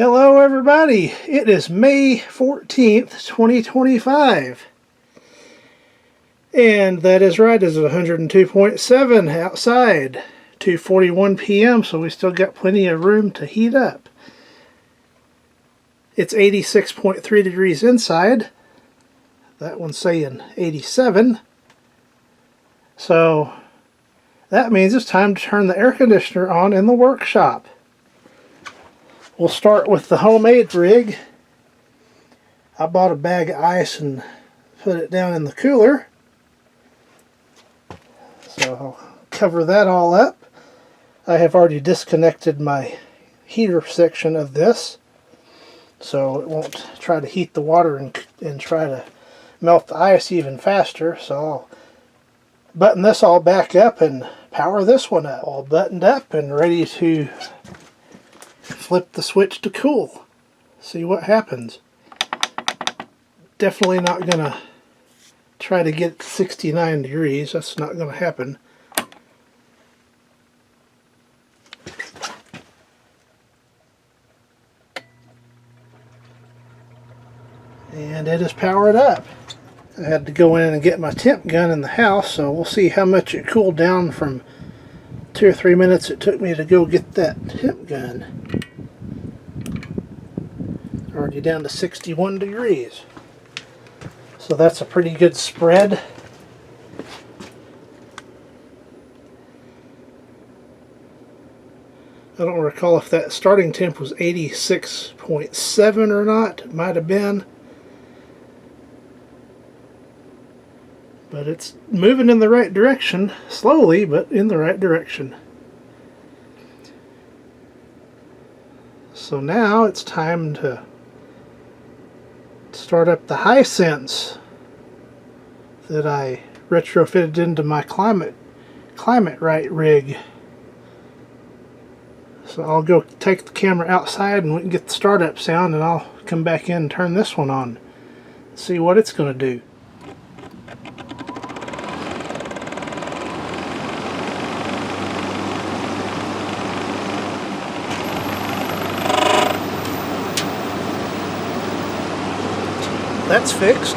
Hello everybody, it is May 14th, 2025. And that is right, it's 102.7 outside, 2:41 p.m., so we still got plenty of room to heat up. It's 86.3 degrees inside. That one's saying 87. So that means it's time to turn the air conditioner on in the workshop. We'll start with the homemade rig. I bought a bag of ice and put it down in the cooler. So I'll cover that all up. I have already disconnected my heater section of this, so it won't try to heat the water and try to melt the ice even faster. So I'll button this all back up and power this one up. All buttoned up and ready to flip the switch to cool. See what happens. Definitely not gonna try to get 69 degrees. That's not gonna happen. And it is powered up. I had to go in and get my temp gun in the house, so we'll see how much it cooled down from 2 or 3 minutes it took me to go get that temp gun. Already down to 61 degrees. So that's a pretty good spread. I don't recall if that starting temp was 86.7 or not. It might have been. But it's moving in the right direction. Slowly, but in the right direction. So now it's time to start up the Hisense that I retrofitted into my Climate Right rig. So I'll go take the camera outside and we can get the startup sound, and I'll come back in and turn this one on. See what it's going to do. That's fixed.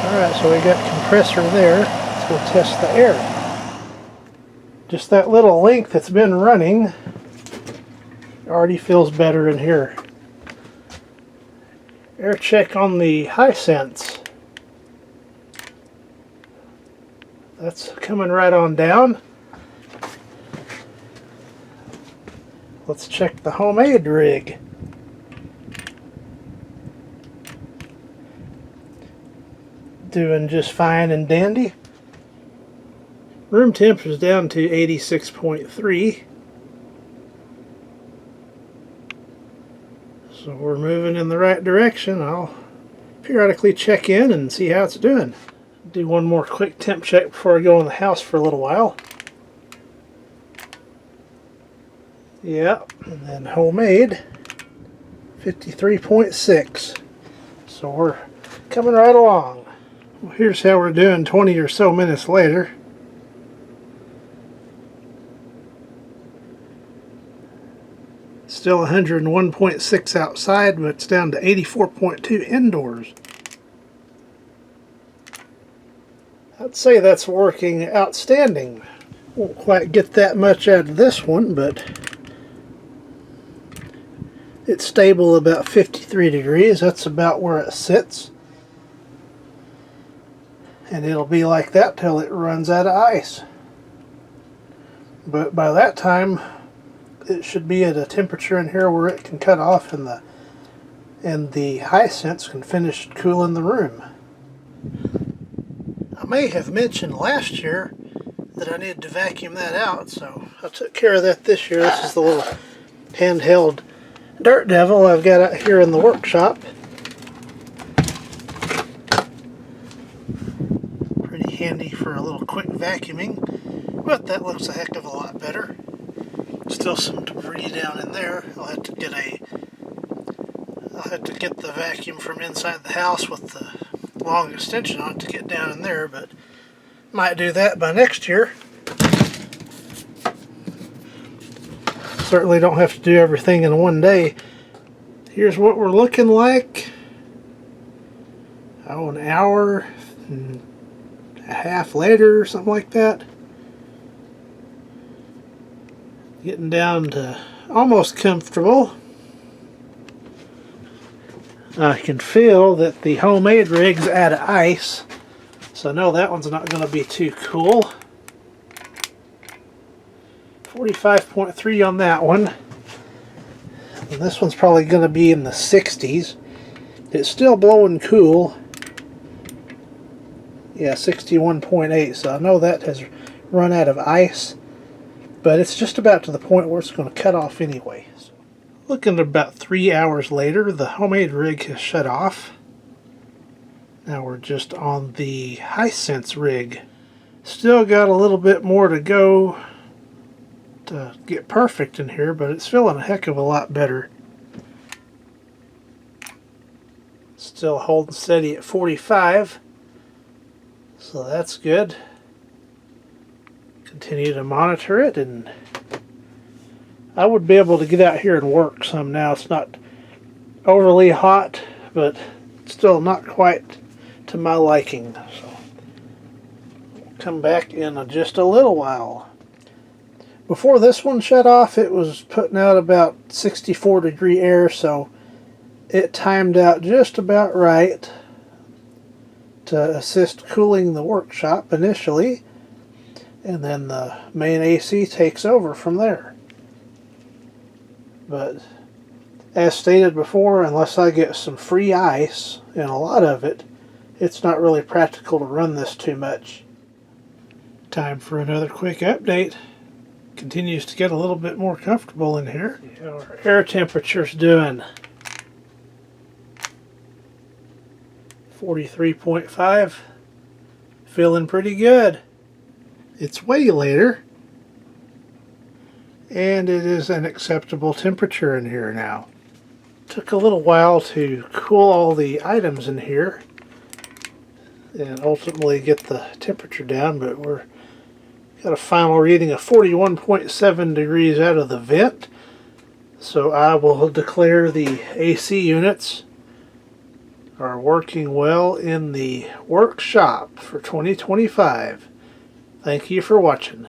Alright, so we got compressor there. Let's go test the air. Just that little length that's been running already feels better in here. Air check on the Hisense. That's coming right on down. Let's check the homemade rig. Doing just fine and dandy. Room temp is down to 86.3. So we're moving in the right direction. I'll periodically check in and see how it's doing. Do one more quick temp check before I go in the house for a little while. Yep, and then homemade 53.6. So we're coming right along. Well, here's how we're doing 20 or so minutes later. Still 101.6 outside, but it's down to 84.2 indoors. I'd say that's working outstanding. Won't quite get that much out of this one, but it's stable about 53 degrees. That's about where it sits. And it'll be like that till it runs out of ice. But by that time, it should be at a temperature in here where it can cut off and the Hisense can finish cooling the room. I may have mentioned last year that I needed to vacuum that out, so I took care of that this year. This is the little handheld Dirt Devil I've got out here in the workshop. Pretty handy for a little quick vacuuming, but that looks a heck of a lot better. Still some debris down in there. I'll have to get the vacuum from inside the house with the long extension on it to get down in there, but might do that by next year. Certainly don't have to do everything in one day. Here's what we're looking like. Oh, an hour and a half later or something like that. Getting down to almost comfortable. I can feel that the homemade rig's out of ice, so I know that one's not going to be too cool. 45.3 on that one. And this one's probably going to be in the 60s. It's still blowing cool. Yeah, 61.8, so I know that has run out of ice, but it's just about to the point where it's going to cut off anyway. So, looking at about 3 hours later, the homemade rig has shut off. Now we're just on the Hisense rig. Still got a little bit more to go to get perfect in here, but it's feeling a heck of a lot better. Still holding steady at 45. So that's good. Continue to monitor it, and I would be able to get out here and work some now. It's not overly hot, but still not quite to my liking. So we'll come back in just a little while. Before this one shut off, it was putting out about 64-degree air, so it timed out just about right to assist cooling the workshop initially, and then the main AC takes over from there. But as stated before, unless I get some free ice, and a lot of it, it's not really practical to run this too much. Time for another quick update. Continues to get a little bit more comfortable in here. See how our air temperature's doing. 43.5. Feeling pretty good. It's way later, and it is an acceptable temperature in here now. Took a little while to cool all the items in here and ultimately get the temperature down, but we're got a final reading of 41.7 degrees out of the vent. So I will declare the AC units are working well in the workshop for 2025. Thank you for watching.